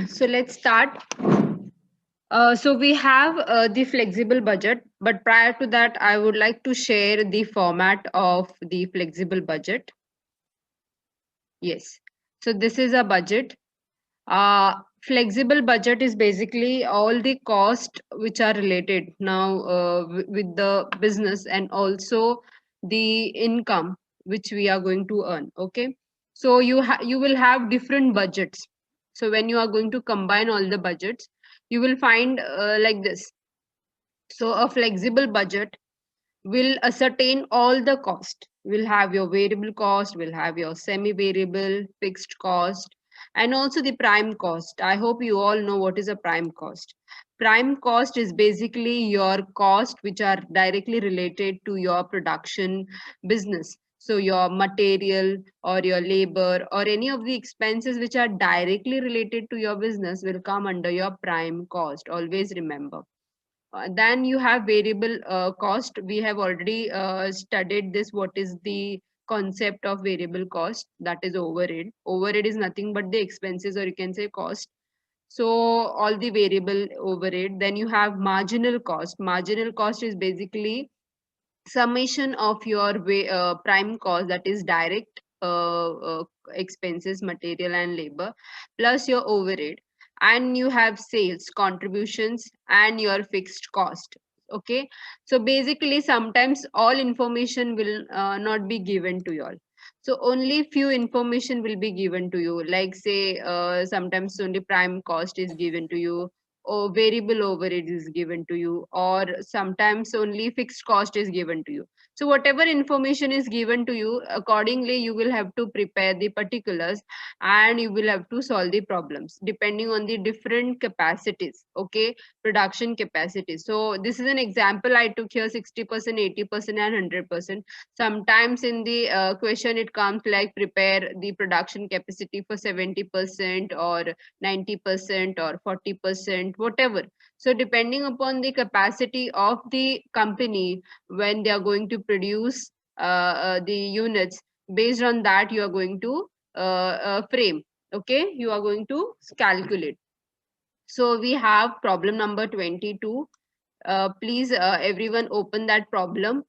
So let's start. So we have the flexible budget, but prior to that, I would like to share the format of the flexible budget. Yes. So this is a budget. Flexible budget is basically all the cost which are related now with the business and also the income which we are going to earn. Okay. So you will have different budgets. So when you are going to combine all the budgets, you will find like this. So a flexible budget will ascertain all the cost. Will have your variable cost, will have your semi-variable, fixed cost, and also the prime cost. I hope you all know what is a prime cost. Prime cost is basically your cost which are directly related to your production business. So your material or your labor or any of the expenses which are directly related to your business will come under your prime cost. Always remember. Then you have variable cost. We have already studied this. What is the concept of variable cost? That is overhead. Overhead is nothing but the expenses, or you can say cost. So all the variable overhead. Then you have marginal cost. Marginal cost is basically summation of your prime cost, that is direct expenses, material and labor, plus your overhead, and you have sales contributions and your fixed cost. Okay, so basically sometimes all information will not be given to you all. So only few information will be given to you, like say sometimes only prime cost is given to you, or variable overhead is given to you, or sometimes only fixed cost is given to you. So whatever information is given to you, accordingly you will have to prepare the particulars, and you will have to solve the problems depending on the different capacities. Okay, production capacity. So this is an example I took here: 60%, 80%, and 100%. Sometimes in the question it comes like prepare the production capacity for 70% or 90% or 40%, whatever. So depending upon the capacity of the company when they are going to produce the units, based on that you are going to frame. Okay, you are going to calculate. So we have problem number 22. Please everyone open that problem.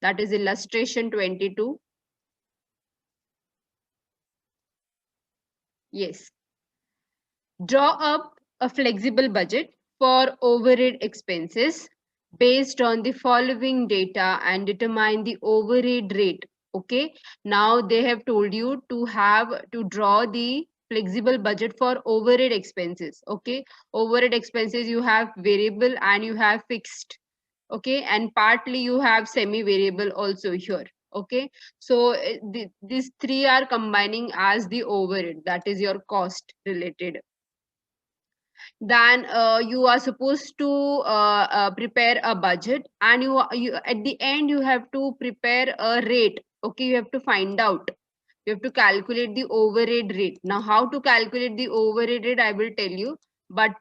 That is illustration 22. Yes. Draw up a flexible budget for overhead expenses based on the following data and determine the overhead rate. Okay. Now they have told you to have to draw the flexible budget for overhead expenses. Okay. Overhead expenses, you have variable and you have fixed. Okay. And partly you have semi variable also here. Okay, so these three are combining as the overhead, that is your cost related. Then you are supposed to prepare a budget, and you at the end you have to prepare a rate. Okay, you have to find out, you have to calculate the overhead rate. Now how to calculate the overhead rate I will tell you, but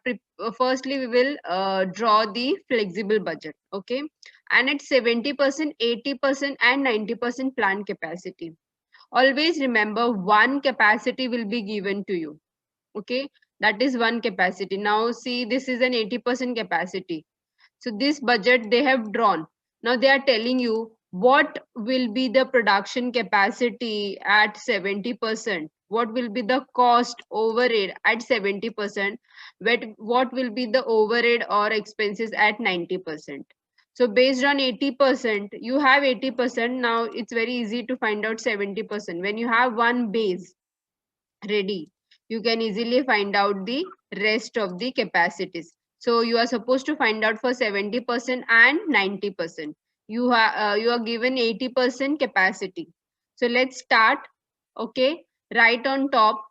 firstly we will draw the flexible budget. Okay, and it's 70%, 80%, and 90% plant capacity. Always remember, one capacity will be given to you. Okay, that is one capacity. Now see, this is an 80% capacity. So this budget they have drawn. Now they are telling you what will be the production capacity at 70%, what will be the cost overhead at 70%, what will be the overhead or expenses at 90%. So based on 80%, you have 80%. Now it's very easy to find out 70%. When you have one base ready, you can easily find out the rest of the capacities. So you are supposed to find out for 70% and 90%. You are given 80% capacity. So let's start. Okay, right on top.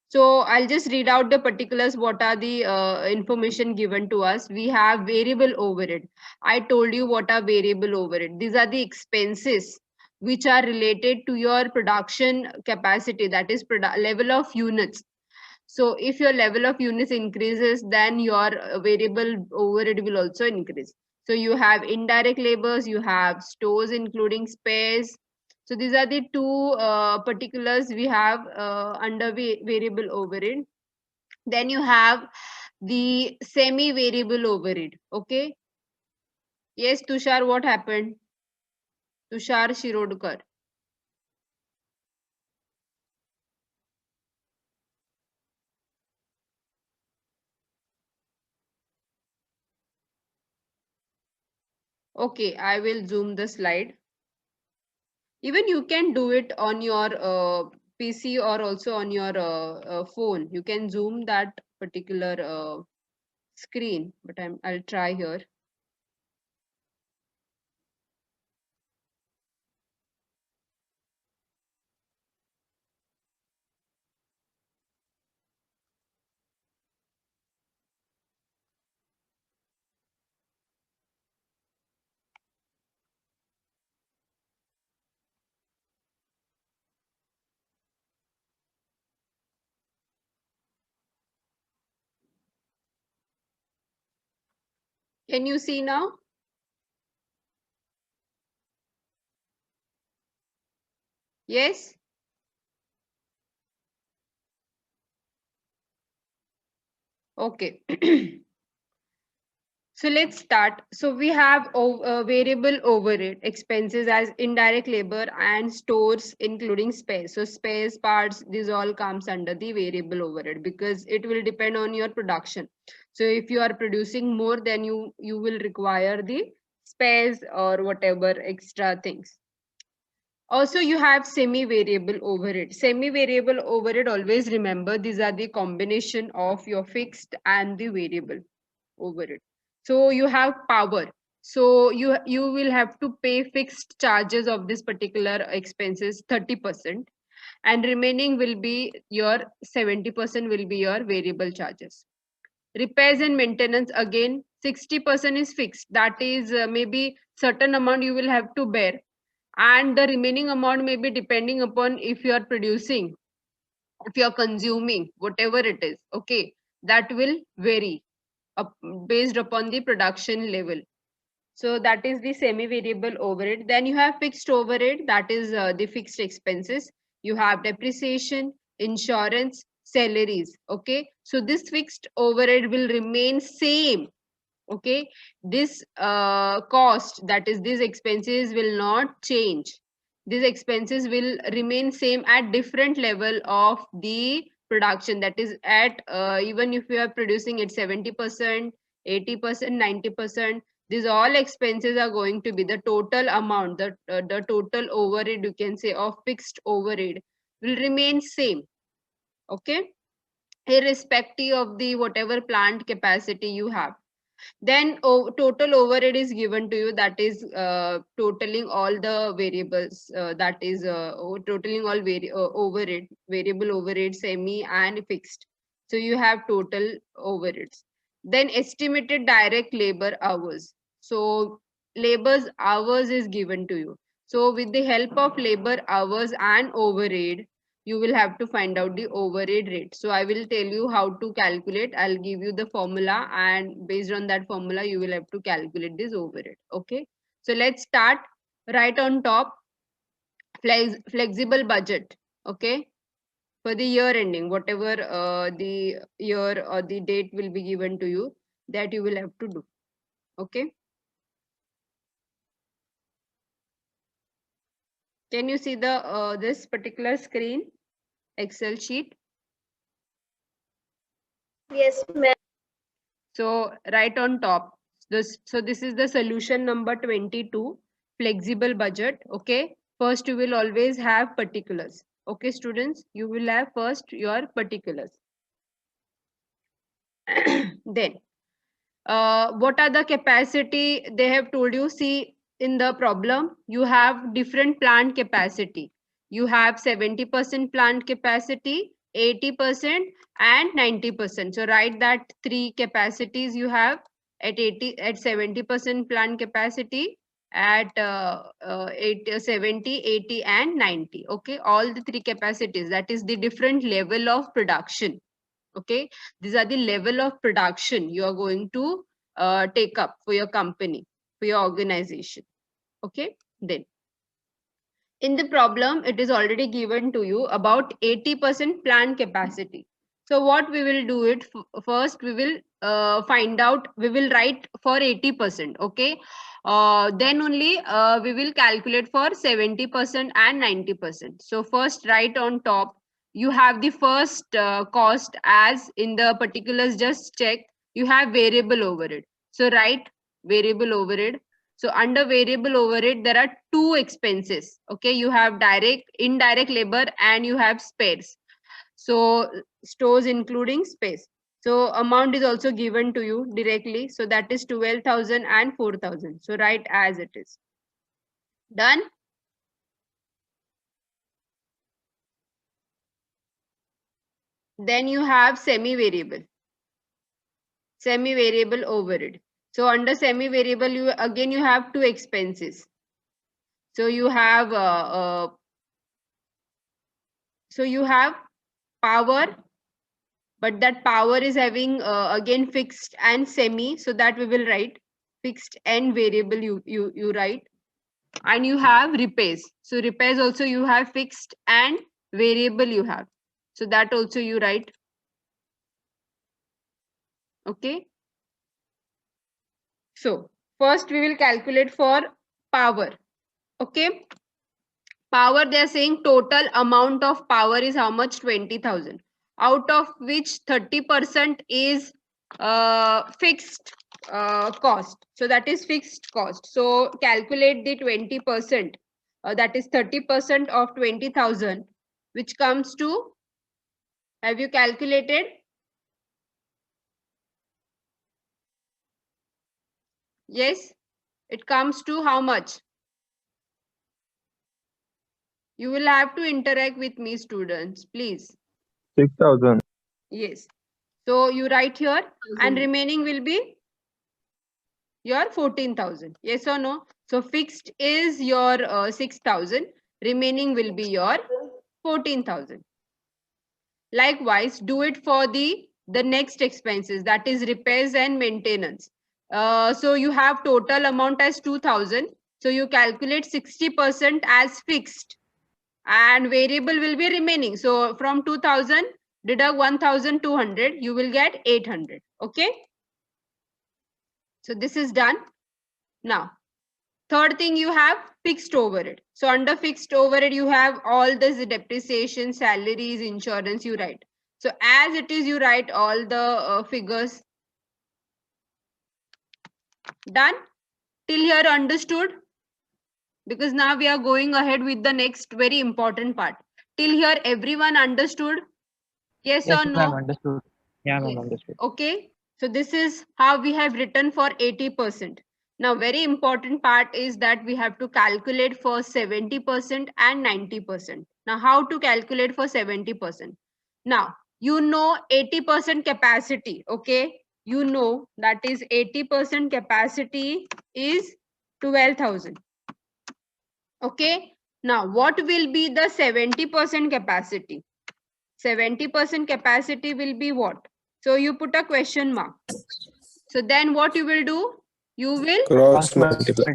So I'll just read out the particulars. What are the information given to us? We have variable overhead. I told you what are variable overhead. These are the expenses which are related to your production capacity, that is level of units. So if your level of units increases, then your variable overhead will also increase. So you have indirect labors, you have stores including spares. So these are the two particulars we have under variable overhead. Then you have the semi-variable overhead. Okay. Yes, Tushar, what happened? Tushar Shirodkar. Okay, I will zoom the slide. Even you can do it on your PC or also on your phone. You can zoom that particular screen, but I'll try here. Can you see now? Yes. Okay. So let's start. So we have variable overhead expenses as indirect labor and stores, including spares. So spares, parts, this all comes under the variable overhead because it will depend on your production. So if you are producing more, then you will require the spares or whatever extra things. Also, you have semi-variable overhead. Semi-variable overhead, always remember, these are the combination of your fixed and the variable overhead. So you have power. So you will have to pay fixed charges of this particular expenses 30%, and remaining will be your 70% will be your variable charges. Repairs and maintenance, again 60% is fixed. That is maybe certain amount you will have to bear, and the remaining amount may be depending upon if you are producing, if you are consuming, whatever it is. Okay, that will vary up, based upon the production level. So that is the semi variable overhead. Then you have fixed overhead, that is the fixed expenses. You have depreciation, insurance, salaries. Okay, so this fixed overhead will remain same. Okay, this cost, that is these expenses, will not change. These expenses will remain same at different level of the production. That is at even if you are producing at 70%, 80%, 90%, these all expenses are going to be the total amount, the total overhead, you can say, of fixed overhead will remain same. Okay, irrespective of the whatever plant capacity you have. Then total overhead is given to you, that is totaling all the variables, that is totaling all overhead, variable overhead, semi and fixed. So you have total overheads. Then estimated direct labor hours. So labor's hours is given to you. So with the help of labor hours and overhead, you will have to find out the overhead rate. So I will tell you how to calculate. I'll give you the formula, and based on that formula, you will have to calculate this overhead. Okay. So let's start. Right on top, flexible budget. Okay. For the year ending, whatever the year or the date will be given to you, that you will have to do. Okay. Can you see the this particular screen, Excel sheet? Yes, ma'am. So right on top, this is the solution number 22, flexible budget. Okay. First, you will always have particulars. Okay, students, you will have first your particulars. Then, what are the capacity they have told you? See, in the problem, you have different plant capacity. You have 70% plant capacity, 80% and 90%. So write that three capacities you have at 70% plant capacity, at 70, 80 and 90. Okay, all the three capacities, that is the different level of production. Okay, these are the level of production you are going to take up for your company, for your organization. Okay, then in the problem, it is already given to you about 80% plant capacity. So what we will do it first, we will find out, we will write for 80%. Okay. Then only we will calculate for 70% and 90%. So first write on top, you have the first cost as in the particulars, just check, you have variable overhead. So write variable overhead. So under variable overhead, there are two expenses. Okay. You have direct, indirect labor, and you have spares. So stores including space. So amount is also given to you directly. So that is 12,000 and 4,000. So write as it is. Done. Then you have semi-variable. Semi-variable overhead. So under semi-variable, you again you have two expenses. So you have power, but that power is having again fixed and semi. So that we will write fixed and variable. You write. And you have repairs. So repairs also you have fixed and variable you have. So that also you write. Okay. So first we will calculate for power. Okay. Power, they are saying total amount of power is how much? 20,000. Out of which 30% is fixed cost. So that is fixed cost. So calculate the 20%. That is 30% of 20,000, which comes to, have you calculated? Yes, it comes to how much? You will have to interact with me, students, please. 6,000. Yes. So you write here, and remaining will be your 14,000. Yes or no? So fixed is your 6,000. Remaining will be your 14,000. Likewise, do it for the next expenses, that is repairs and maintenance. So you have total amount as 2,000. So you calculate 60% as fixed, and variable will be remaining. So from 2,000, deduct 1,200, you will get 800. Okay. So this is done. Now, third thing, you have fixed overhead. So under fixed overhead, you have all this depreciation, salaries, insurance, you write. So as it is, you write all the figures. Done? Till here understood? Because now we are going ahead with the next very important part. Till here, everyone understood? Yes, Yes, or ma'am, no? understood. Yeah, ma'am, Yes. understood. Okay. So this is how we have written for 80%. Now, very important part is that we have to calculate for 70% and 90%. Now, how to calculate for 70%? Now, you know 80% capacity. Okay. You know that is 80% capacity is 12,000. Okay. Now, what will be the 70% capacity? 70% capacity will be what? So you put a question mark. So then what you will do? You will, Cross multiply.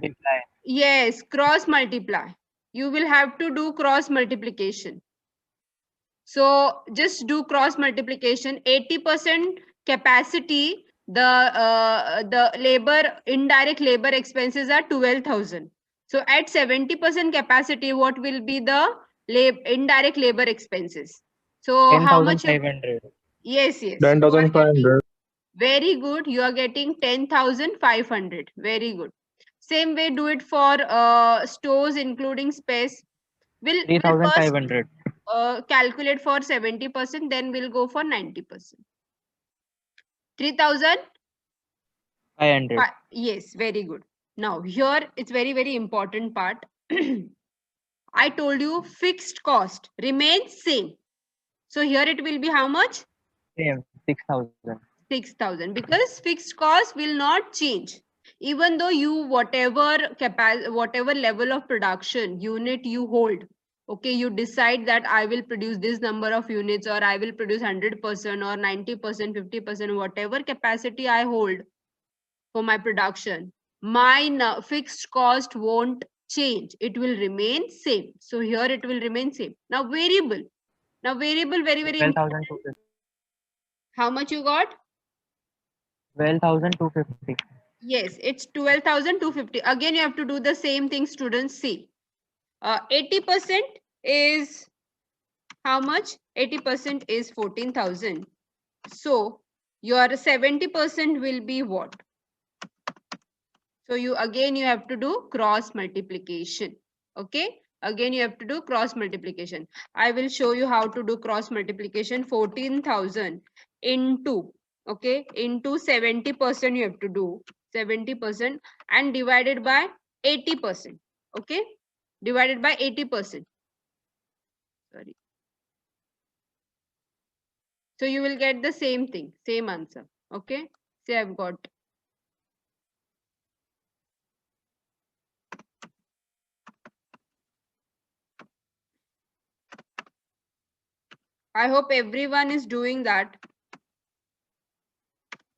yes, cross multiply. You will have to do cross multiplication. So just do cross multiplication. 80% capacity, the labor, indirect labor expenses are 12,000. So at 70% capacity, what will be the indirect labor expenses? So how much? 10,500. Yes, yes. 10,500. Very good. You are getting 10,500. Very good. Same way, do it for stores including space. We'll first 3,500. calculate for 70%, then we'll go for 90%. 3,000? 500. Yes, very good. Now, here it's very, very important part. I told you fixed cost remains same. So here it will be how much? Same, 6,000. 6,000, because fixed cost will not change. Even though you, whatever level of production unit you hold, okay, you decide that I will produce this number of units, or I will produce 100% or 90%, 50%, whatever capacity I hold for my production, my fixed cost won't change. It will remain same. So here it will remain same. Now variable. Now variable, very, very important. 12,250. How much you got? 12,250. Yes, it's 12,250. Again, you have to do the same thing, students. See, 80% is how much? 80% is 14,000. So your 70% will be what? So you have to do cross multiplication. Okay. Again, you have to do cross multiplication. I will show you how to do cross multiplication. 14,000 into, okay, into 70% you have to do 70% and divided by 80%. Okay. Divided by 80%. Sorry. So you will get the same thing, same answer. Okay. Say I've got. I hope everyone is doing that.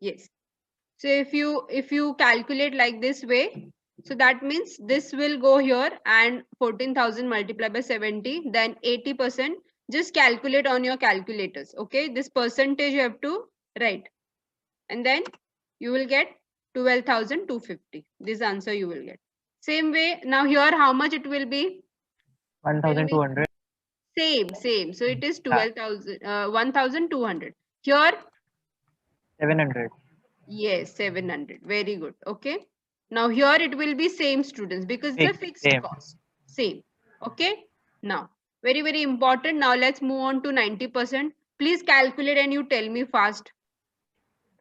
Yes. So if you calculate like this way, so that means this will go here and 14,000 multiplied by 70, then 80%. Just calculate on your calculators. Okay. This percentage you have to write. And then you will get 12,250. This answer you will get. Same way. Now here how much it will be? 1,200. Same. So it is 12,000, 1,200. Here 700. yes, 700. Very good. Okay. Now here it will be same, students, because the fixed Same. cost. Same. Okay. Now, very, very important. Now let's move on to 90%. Please calculate and you tell me fast.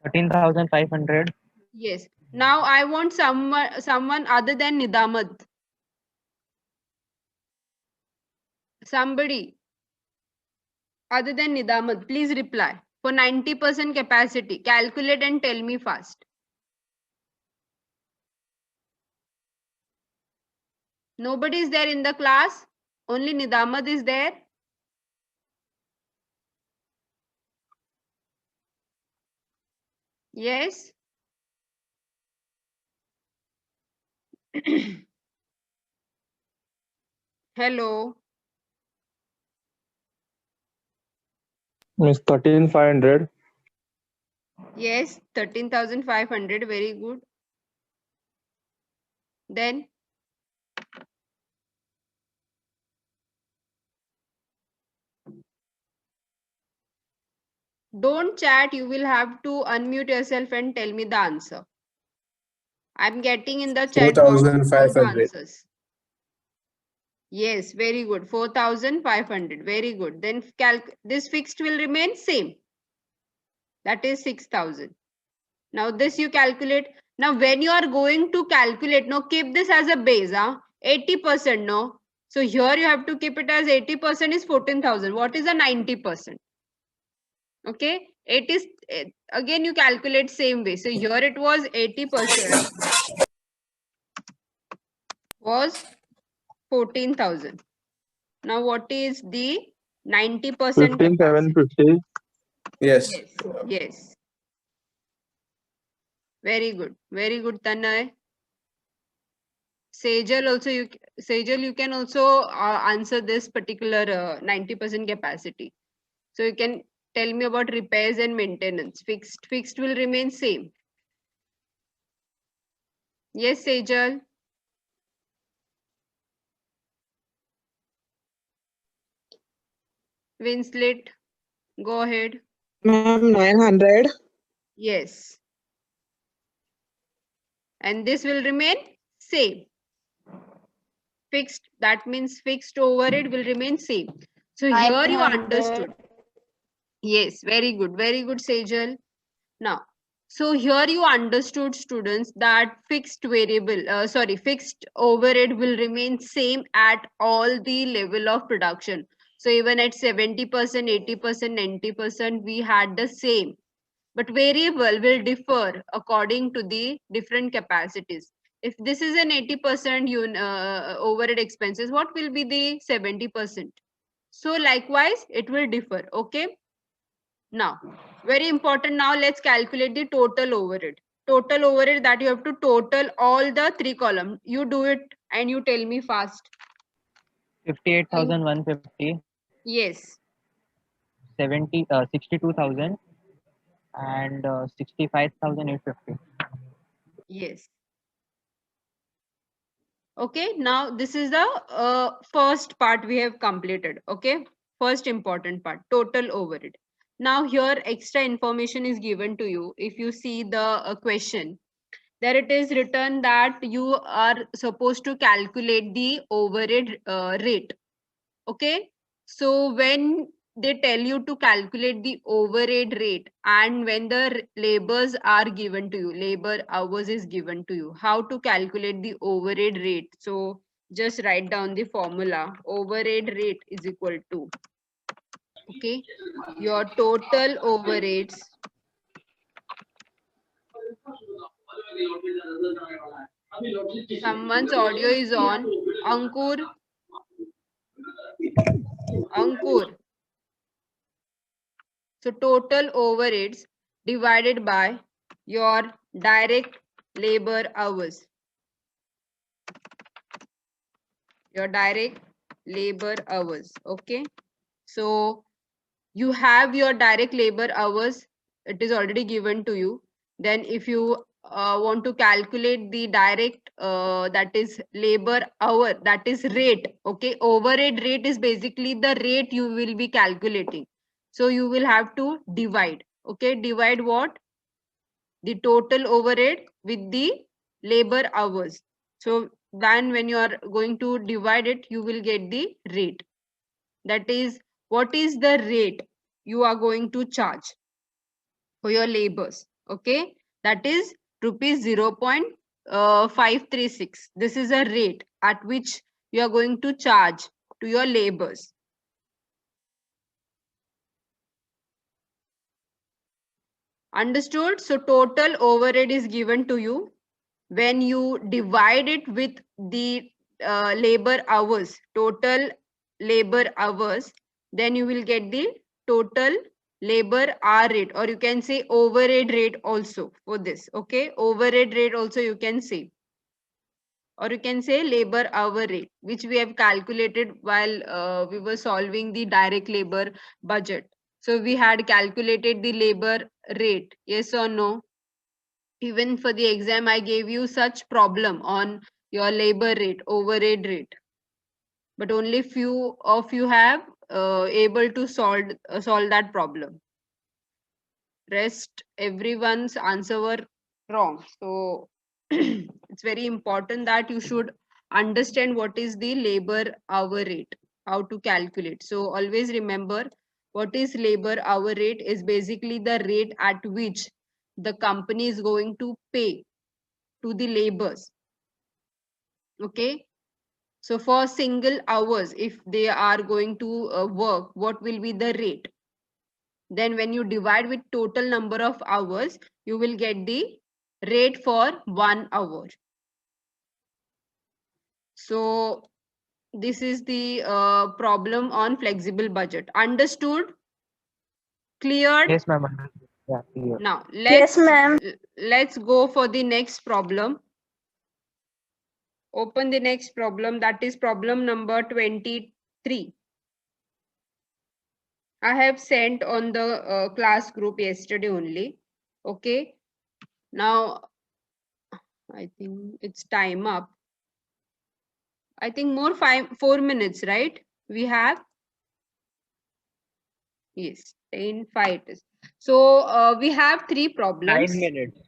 13,500. Yes. Now I want someone other than Nidamad. Somebody other than Nidamad, please reply. For 90% capacity, calculate and tell me fast. Nobody is there in the class. Only Nidamad is there. Yes. Hello. Miss 13,500. Yes, 13,500. Very good. Then don't chat. You will have to unmute yourself and tell me the answer. I'm getting in the chat box all the 4,500. answers. Yes, very good. 4,500. Very good. Then this fixed will remain same. That is 6,000. Now this you calculate. Now when you are going to calculate, no, keep this as a base. 80%, no. So here you have to keep it as 80% is 14,000. What is a 90%? Okay. It is, again you calculate same way. So here it was 80% was 14,000. Now what is the 90% capacity? 15,750. Yes. Yes. Very good. Very good, Tanay. Sejal also, you can also answer this particular 90% capacity. So you can tell me about repairs and maintenance. Fixed will remain same. Yes, Sejal. Winslet, go ahead. Ma'am, 900. Yes. And this will remain same. Fixed, that means fixed overhead will remain same. So here you understood. Yes, very good, Sejal. Now, so here you understood, students, that fixed overhead will remain same at all the level of production. So even at 70%, 80%, 90%, we had the same. But variable will differ according to the different capacities. If this is an 80% overhead expenses, what will be the 70%? So likewise, it will differ. Okay. Now, very important. Now let's calculate the total overhead. Total overhead, that you have to total all the three columns. You do it and you tell me fast. 58,150. Yes. 62,000. and 65,850. Yes. Okay, now this is the first part we have completed. Okay, first important part, total overhead. Now here extra information is given to you. If you see the question, there it is written that you are supposed to calculate the overhead rate. Okay, so when they tell you to calculate the overhead rate and when the labors are given to you, labor hours is given to you, how to calculate the overhead rate? So just write down the formula. Overhead rate is equal to, okay, your total overheads someone's audio is on. Ankur. So total overheads divided by your direct labor hours. Your direct labor hours. Okay. So you have your direct labor hours. It is already given to you. Then if you want to calculate the direct that is labor hour, that is rate. Okay. Overhead rate is basically the rate you will be calculating. So you will have to divide. Okay. Divide what? The total overhead with the labor hours. So then when you are going to divide it, you will get the rate. That is, what is the rate you are going to charge for your labors? Okay, that is rupees 0.536. This is a rate at which you are going to charge to your labors. Understood? So total overhead is given to you. When you divide it with the labor hours, total labor hours, then you will get the total labor hour rate, or you can say overhead rate also for this. Okay, overhead rate also you can say, or you can say labor hour rate, which we have calculated while we were solving the direct labor budget. So we had calculated the labor rate, yes or no? Even for the exam, I gave you such problem on your labor rate, overhead rate, but only few of you have able to solve that problem. Rest everyone's answer were wrong. So it's very important that you should understand what is the labor hour rate, how to calculate. So always remember, what is labor hour rate is basically the rate at which the company is going to pay to the labors. Okay, so for single hours, if they are going to work, what will be the rate? Then when you divide with total number of hours, you will get the rate for 1 hour. So this is the problem on flexible budget. Understood? Cleared? Yes, ma'am. Yeah, clear. Now Yes, ma'am. let's go for the next problem. Open the next problem, that is problem number 23. I have sent on the class group yesterday only. Okay. Now, I think it's time up. I think 4 minutes, right? We have. Yes, 10:05 it is. So we have 3 problems. 9 minutes.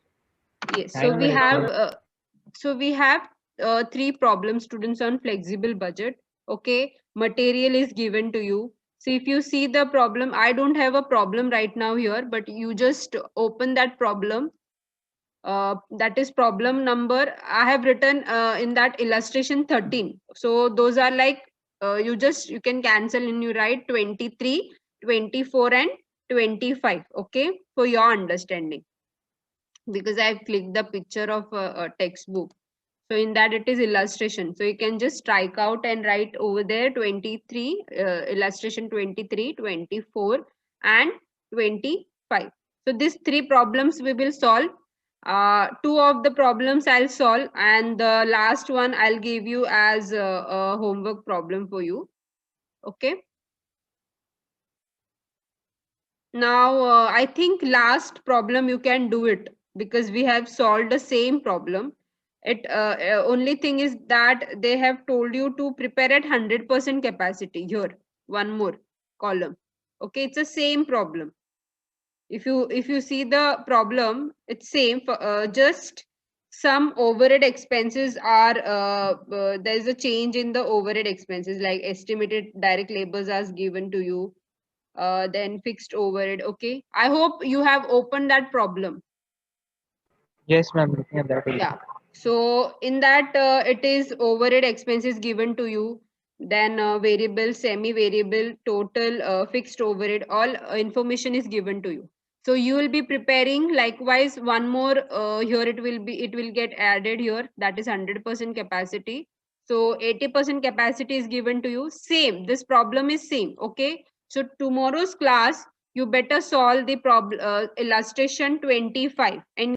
Yes. 9 So we minutes, have. ma'am. So we have 3 problems, students, on flexible budget. Okay. Material is given to you. So if you see the problem, I don't have a problem right now here, but you just open that problem. That is problem number. I have written in that illustration 13. So those are like you can cancel and you write 23, 24 and 25. Okay, for your understanding, because I have clicked the picture of a textbook. So in that it is illustration. So you can just strike out and write over there 23, illustration 23, 24 and 25. So these 3 problems we will solve. 2 of the problems I'll solve, and the last one I'll give you as a homework problem for you. Okay. Now, I think last problem you can do it because we have solved the same problem. It only thing is that they have told you to prepare at 100% capacity. Here, one more column. Okay, it's the same problem. If you see the problem, it's same. For, just some overhead expenses are there is a change in the overhead expenses, like estimated direct labors as given to you, then fixed overhead. Okay, I hope you have opened that problem. Yes, ma'am. Looking at that. Yeah, so in that it is overhead expenses given to you, then variable, semi variable, total, fixed overhead, all information is given to you. So you will be preparing likewise one more, here it will get added here, that is 100% capacity. So 80% capacity is given to you, same, this problem is same. Okay, so tomorrow's class you better solve the problem illustration 25 and